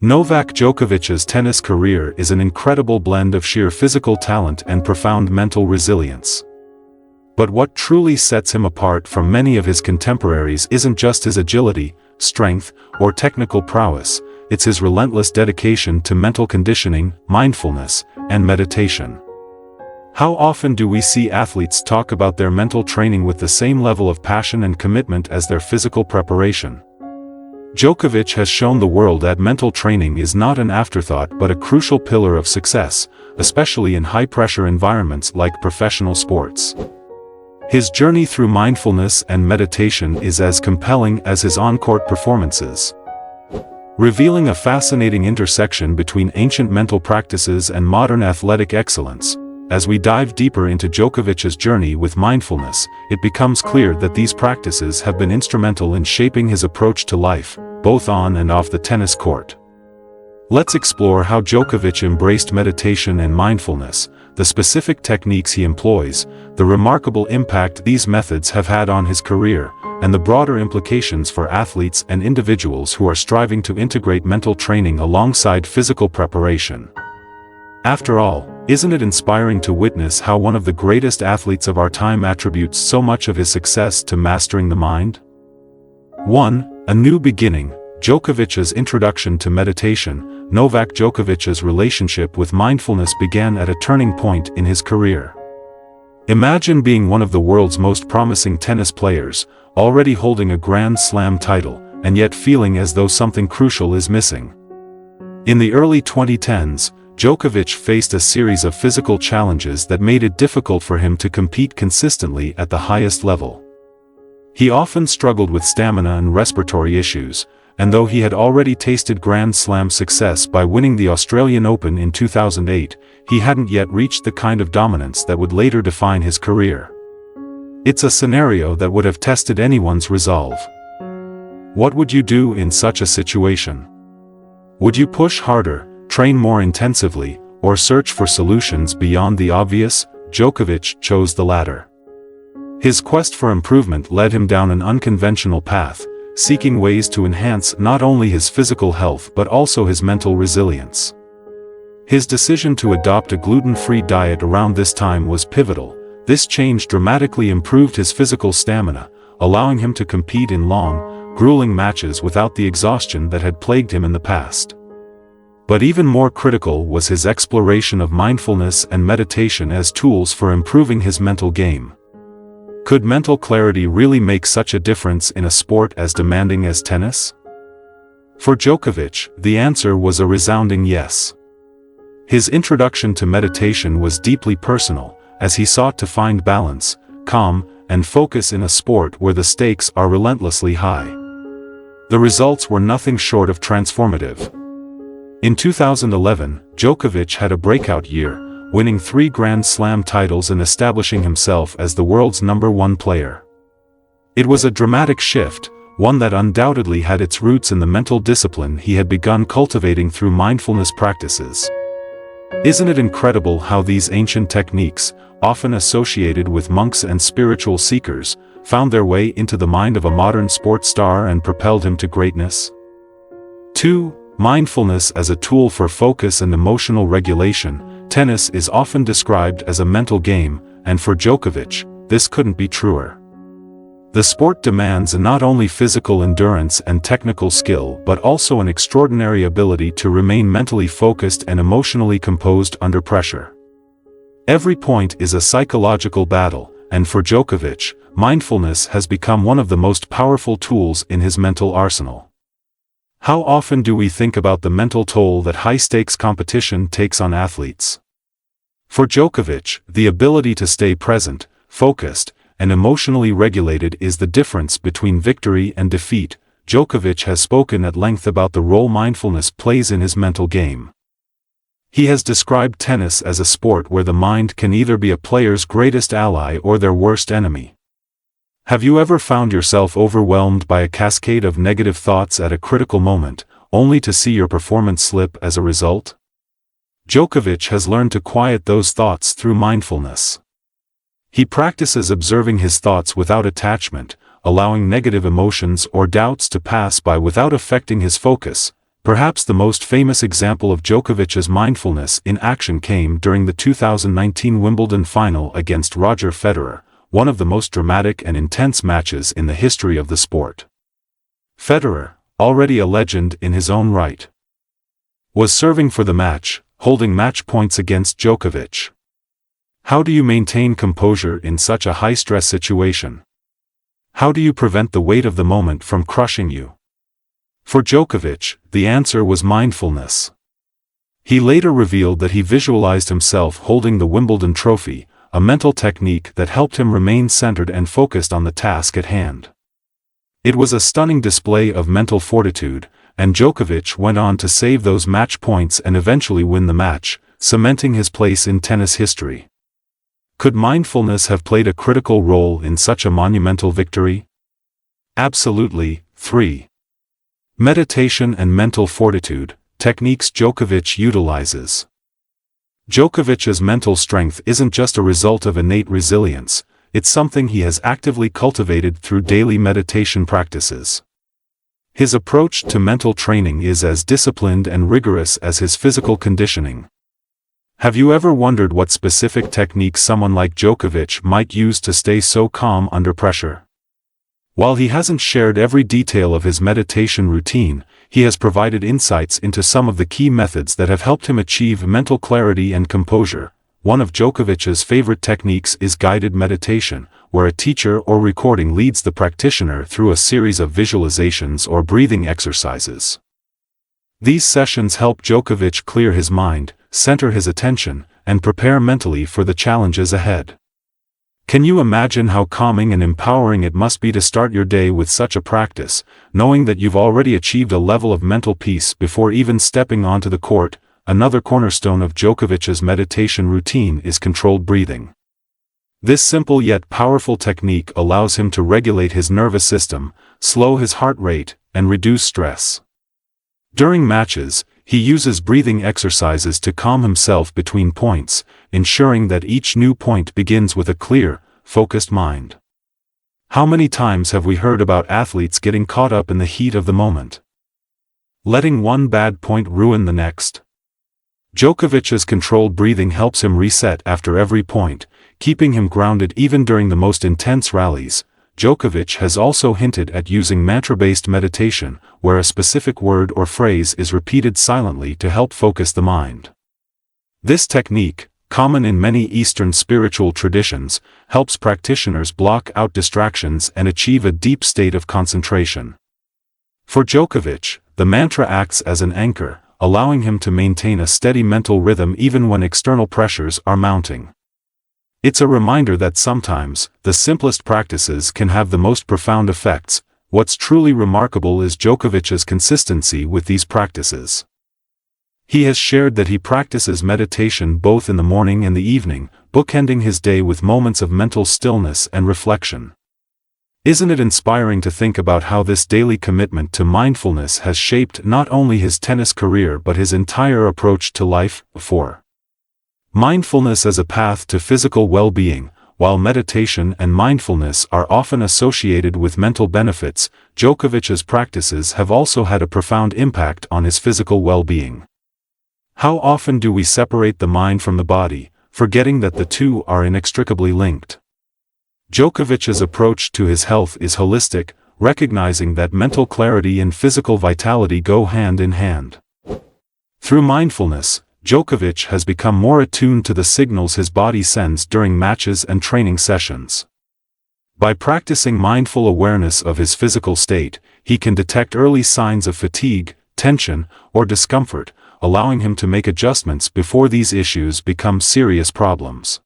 Novak Djokovic's tennis career is an incredible blend of sheer physical talent and profound mental resilience. But what truly sets him apart from many of his contemporaries isn't just his agility, strength, or technical prowess, it's his relentless dedication to mental conditioning, mindfulness, and meditation. How often do we see athletes talk about their mental training with the same level of passion and commitment as their physical preparation? Djokovic has shown the world that mental training is not an afterthought but a crucial pillar of success, especially in high-pressure environments like professional sports. His journey through mindfulness and meditation is as compelling as his on-court performances, revealing a fascinating intersection between ancient mental practices and modern athletic excellence. As we dive deeper into Djokovic's journey with mindfulness, it becomes clear that these practices have been instrumental in shaping his approach to life, both on and off the tennis court. Let's explore how Djokovic embraced meditation and mindfulness, the specific techniques he employs, the remarkable impact these methods have had on his career, and the broader implications for athletes and individuals who are striving to integrate mental training alongside physical preparation. After all, isn't it inspiring to witness how one of the greatest athletes of our time attributes so much of his success to mastering the mind? 1. A new beginning. Djokovic's introduction to meditation. Novak Djokovic's relationship with mindfulness began at a turning point in his career. Imagine being one of the world's most promising tennis players, already holding a Grand Slam title, and yet feeling as though something crucial is missing. In the early 2010s, Djokovic faced a series of physical challenges that made it difficult for him to compete consistently at the highest level. He often struggled with stamina and respiratory issues, and though he had already tasted Grand Slam success by winning the Australian Open in 2008, he hadn't yet reached the kind of dominance that would later define his career. It's a scenario that would have tested anyone's resolve. What would you do in such a situation? Would you push harder, train more intensively, or search for solutions beyond the obvious? Djokovic chose the latter. His quest for improvement led him down an unconventional path, seeking ways to enhance not only his physical health but also his mental resilience. His decision to adopt a gluten-free diet around this time was pivotal. This change dramatically improved his physical stamina, allowing him to compete in long, grueling matches without the exhaustion that had plagued him in the past. But even more critical was his exploration of mindfulness and meditation as tools for improving his mental game. Could mental clarity really make such a difference in a sport as demanding as tennis? For Djokovic, the answer was a resounding yes. His introduction to meditation was deeply personal, as he sought to find balance, calm, and focus in a sport where the stakes are relentlessly high. The results were nothing short of transformative. In 2011, Djokovic had a breakout year, winning 3 Grand Slam titles and establishing himself as the world's #1 player. It was a dramatic shift, one that undoubtedly had its roots in the mental discipline he had begun cultivating through mindfulness practices. Isn't it incredible how these ancient techniques, often associated with monks and spiritual seekers, found their way into the mind of a modern sports star and propelled him to greatness? 2. Mindfulness as a tool for focus and emotional regulation. Tennis is often described as a mental game, and for Djokovic, this couldn't be truer. The sport demands not only physical endurance and technical skill but also an extraordinary ability to remain mentally focused and emotionally composed under pressure. Every point is a psychological battle, and for Djokovic, mindfulness has become one of the most powerful tools in his mental arsenal. How often do we think about the mental toll that high-stakes competition takes on athletes? For Djokovic, the ability to stay present, focused, and emotionally regulated is the difference between victory and defeat. Djokovic has spoken at length about the role mindfulness plays in his mental game. He has described tennis as a sport where the mind can either be a player's greatest ally or their worst enemy. Have you ever found yourself overwhelmed by a cascade of negative thoughts at a critical moment, only to see your performance slip as a result? Djokovic has learned to quiet those thoughts through mindfulness. He practices observing his thoughts without attachment, allowing negative emotions or doubts to pass by without affecting his focus. Perhaps the most famous example of Djokovic's mindfulness in action came during the 2019 Wimbledon final against Roger Federer, one of the most dramatic and intense matches in the history of the sport. Federer, already a legend in his own right, was serving for the match, holding match points against Djokovic. How do you maintain composure in such a high-stress situation? How do you prevent the weight of the moment from crushing you? For Djokovic, the answer was mindfulness. He later revealed that he visualized himself holding the Wimbledon trophy, a mental technique that helped him remain centered and focused on the task at hand. It was a stunning display of mental fortitude, and Djokovic went on to save those match points and eventually win the match, cementing his place in tennis history. Could mindfulness have played a critical role in such a monumental victory? Absolutely. 3. Meditation and mental fortitude, techniques Djokovic utilizes. Djokovic's mental strength isn't just a result of innate resilience, it's something he has actively cultivated through daily meditation practices. His approach to mental training is as disciplined and rigorous as his physical conditioning. Have you ever wondered what specific techniques someone like Djokovic might use to stay so calm under pressure? While he hasn't shared every detail of his meditation routine, he has provided insights into some of the key methods that have helped him achieve mental clarity and composure. One of Djokovic's favorite techniques is guided meditation, where a teacher or recording leads the practitioner through a series of visualizations or breathing exercises. These sessions help Djokovic clear his mind, center his attention, and prepare mentally for the challenges ahead. Can you imagine how calming and empowering it must be to start your day with such a practice, knowing that you've already achieved a level of mental peace before even stepping onto the court? Another cornerstone of Djokovic's meditation routine is controlled breathing. This simple yet powerful technique allows him to regulate his nervous system, slow his heart rate, and reduce stress. During matches, he uses breathing exercises to calm himself between points, ensuring that each new point begins with a clear, focused mind. How many times have we heard about athletes getting caught up in the heat of the moment, letting one bad point ruin the next? Djokovic's controlled breathing helps him reset after every point, keeping him grounded even during the most intense rallies. Djokovic has also hinted at using mantra-based meditation, where a specific word or phrase is repeated silently to help focus the mind. This technique, common in many Eastern spiritual traditions, helps practitioners block out distractions and achieve a deep state of concentration. For Djokovic, the mantra acts as an anchor, allowing him to maintain a steady mental rhythm even when external pressures are mounting. It's a reminder that sometimes, the simplest practices can have the most profound effects. What's truly remarkable is Djokovic's consistency with these practices. He has shared that he practices meditation both in the morning and the evening, bookending his day with moments of mental stillness and reflection. Isn't it inspiring to think about how this daily commitment to mindfulness has shaped not only his tennis career but his entire approach to life? 4. Mindfulness as a path to physical well-being. While meditation and mindfulness are often associated with mental benefits, Djokovic's practices have also had a profound impact on his physical well-being. How often do we separate the mind from the body, forgetting that the two are inextricably linked? Djokovic's approach to his health is holistic, recognizing that mental clarity and physical vitality go hand in hand. Through mindfulness, Djokovic has become more attuned to the signals his body sends during matches and training sessions. By practicing mindful awareness of his physical state, he can detect early signs of fatigue, tension, or discomfort, allowing him to make adjustments before these issues become serious problems.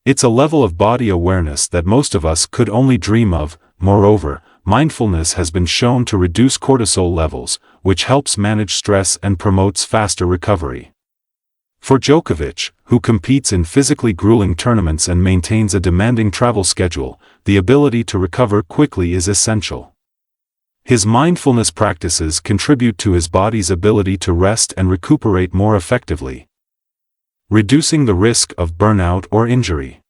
It's a level of body awareness that most of us could only dream of. Moreover, mindfulness has been shown to reduce cortisol levels, which helps manage stress and promotes faster recovery. For Djokovic, who competes in physically grueling tournaments and maintains a demanding travel schedule, the ability to recover quickly is essential. His mindfulness practices contribute to his body's ability to rest and recuperate more effectively, reducing the risk of burnout or injury.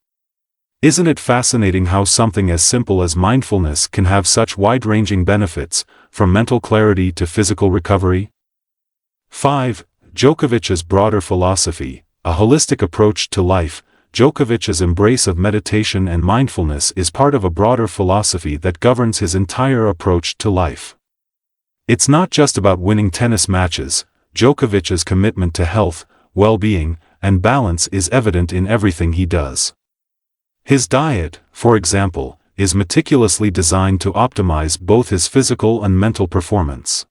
Isn't it fascinating how something as simple as mindfulness can have such wide-ranging benefits, from mental clarity to physical recovery? 5. Djokovic's broader philosophy, a holistic approach to life. Djokovic's embrace of meditation and mindfulness is part of a broader philosophy that governs his entire approach to life. It's not just about winning tennis matches. Djokovic's commitment to health, well-being, and balance is evident in everything he does. His diet, for example, is meticulously designed to optimize both his physical and mental performance.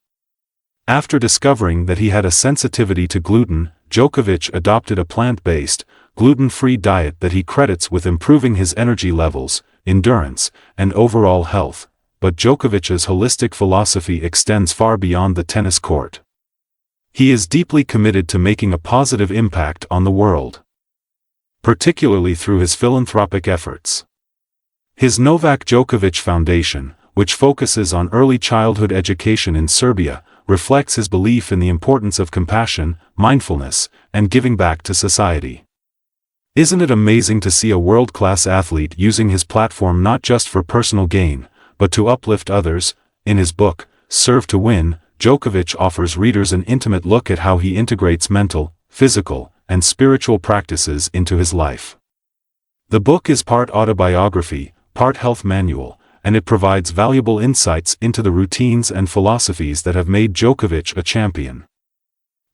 After discovering that he had a sensitivity to gluten, Djokovic adopted a plant-based, gluten-free diet that he credits with improving his energy levels, endurance, and overall health. But Djokovic's holistic philosophy extends far beyond the tennis court. He is deeply committed to making a positive impact on the world, particularly through his philanthropic efforts. His Novak Djokovic Foundation, which focuses on early childhood education in Serbia, reflects his belief in the importance of compassion, mindfulness, and giving back to society. Isn't it amazing to see a world-class athlete using his platform not just for personal gain, but to uplift others? In his book, Serve to Win, Djokovic offers readers an intimate look at how he integrates mental, physical, and spiritual practices into his life. The book is part autobiography, part health manual, and it provides valuable insights into the routines and philosophies that have made Djokovic a champion.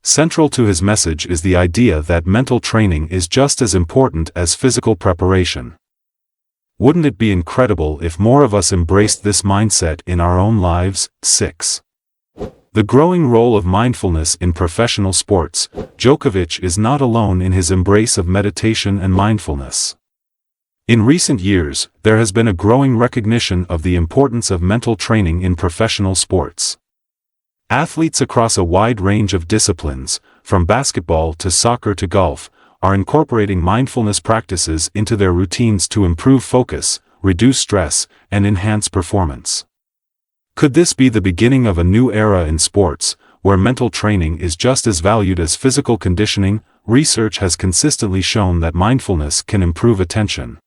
Central to his message is the idea that mental training is just as important as physical preparation. Wouldn't it be incredible if more of us embraced this mindset in our own lives? 6. The growing role of mindfulness in professional sports. Djokovic is not alone in his embrace of meditation and mindfulness. In recent years, there has been a growing recognition of the importance of mental training in professional sports. Athletes across a wide range of disciplines, from basketball to soccer to golf, are incorporating mindfulness practices into their routines to improve focus, reduce stress, and enhance performance. Could this be the beginning of a new era in sports, where mental training is just as valued as physical conditioning? Research has consistently shown that mindfulness can improve attention,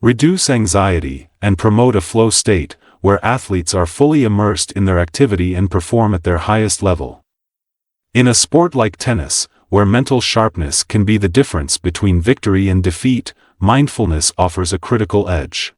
reduce anxiety, and promote a flow state, where athletes are fully immersed in their activity and perform at their highest level. In a sport like tennis, where mental sharpness can be the difference between victory and defeat, mindfulness offers a critical edge.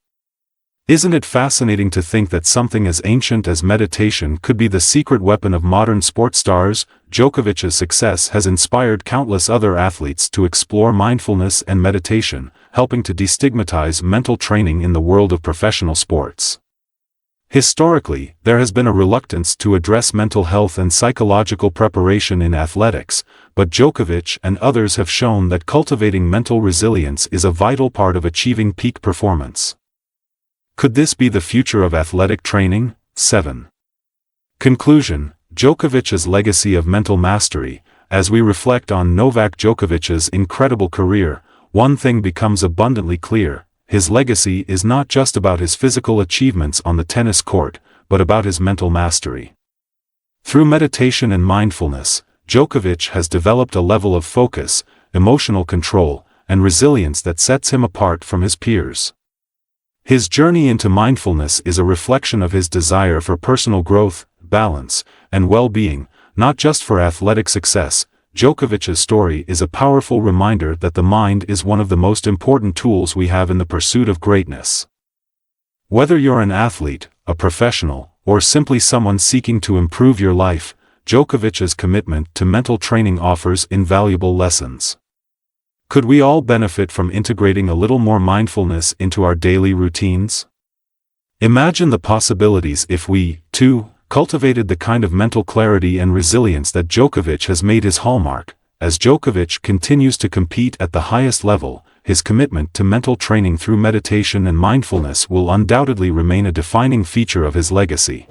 Isn't it fascinating to think that something as ancient as meditation could be the secret weapon of modern sports stars? Djokovic's success has inspired countless other athletes to explore mindfulness and meditation, helping to destigmatize mental training in the world of professional sports. Historically, there has been a reluctance to address mental health and psychological preparation in athletics, but Djokovic and others have shown that cultivating mental resilience is a vital part of achieving peak performance. Could this be the future of athletic training? 7. Conclusion. Djokovic's legacy of mental mastery. As we reflect on Novak Djokovic's incredible career, one thing becomes abundantly clear: his legacy is not just about his physical achievements on the tennis court, but about his mental mastery. Through meditation and mindfulness, Djokovic has developed a level of focus, emotional control, and resilience that sets him apart from his peers. His journey into mindfulness is a reflection of his desire for personal growth, balance, and well-being, not just for athletic success. Djokovic's story is a powerful reminder that the mind is one of the most important tools we have in the pursuit of greatness. Whether you're an athlete, a professional, or simply someone seeking to improve your life, Djokovic's commitment to mental training offers invaluable lessons. Could we all benefit from integrating a little more mindfulness into our daily routines? Imagine the possibilities if we, too, cultivated the kind of mental clarity and resilience that Djokovic has made his hallmark. As Djokovic continues to compete at the highest level, his commitment to mental training through meditation and mindfulness will undoubtedly remain a defining feature of his legacy.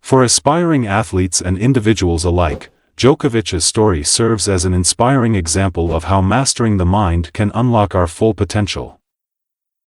For aspiring athletes and individuals alike, Djokovic's story serves as an inspiring example of how mastering the mind can unlock our full potential.